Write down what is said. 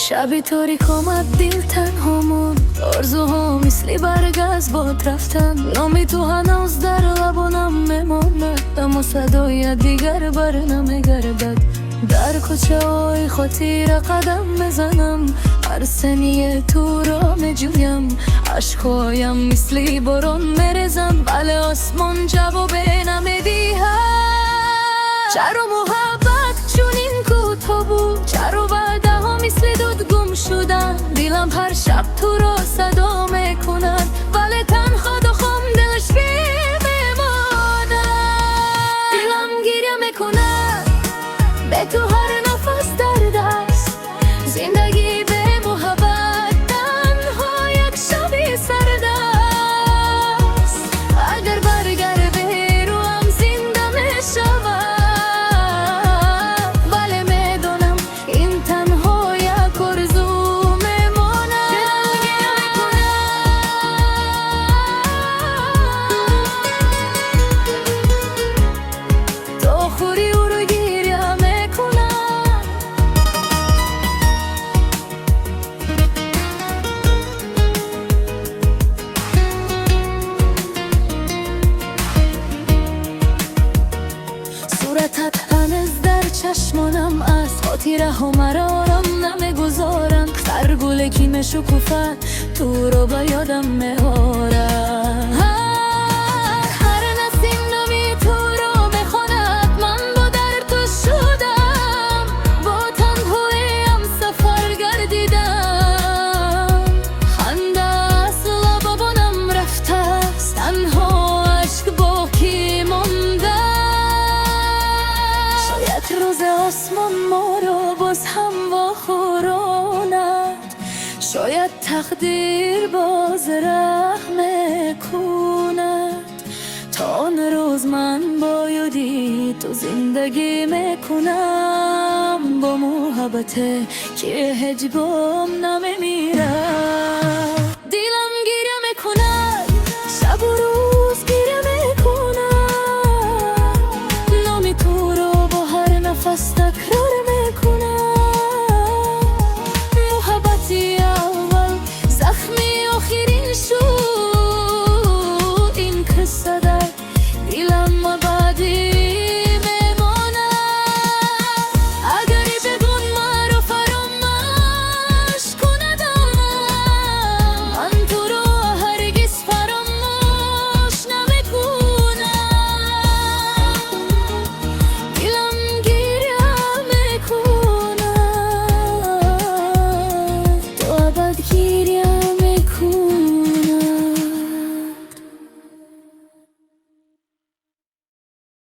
شبی تاریک آمد دیل تنهامون، آرزوها مثلی برگ از باد رفتن. نامی تو هنوز در لبانم میماند، اما صدای دیگر بر نمیگردد. در کوچه های خاطر قدم میزنم، هر ثانیه تو را میجویم. عشقهایم مثلی باران میریزن، ولی آسمان جواب نمیدهد. چرا محبت چونین کوتاه بود؟ چرا وعده ها مثل دود گم شدن؟ دلم هر شب تو را صدا میکند، ولی تنها دخم دلش میماند. دلم گریه میکند به تو هر نفس در دست. زندگی به محبت تنها یک شبی سرد است. اگر برگردی رو هم زنده میشود، ولی میدونم این تنها یک آرزو میماند. دلم گریه میکند تا آخری او رو گریه میکنم. صورتت هنوز در چشمانم است، خاطره ها مرا آرام نمیگذارند. هر گل که میشکفد تو رو به یادم میارد. هر نسیم نامی تو رو میخواند، من با درد تو شدم. با تنهاییم سفر گردیدم. خنده از لبانم رفته است، تنها عشق باقی مانده. شاید روز آسمان ما را باز هم واخوراند، شاید تقدیر باز رحم کند. تا آن روز من با یادی تو زندگی میکنم، با محبت که هیچ بام نمیمیرد.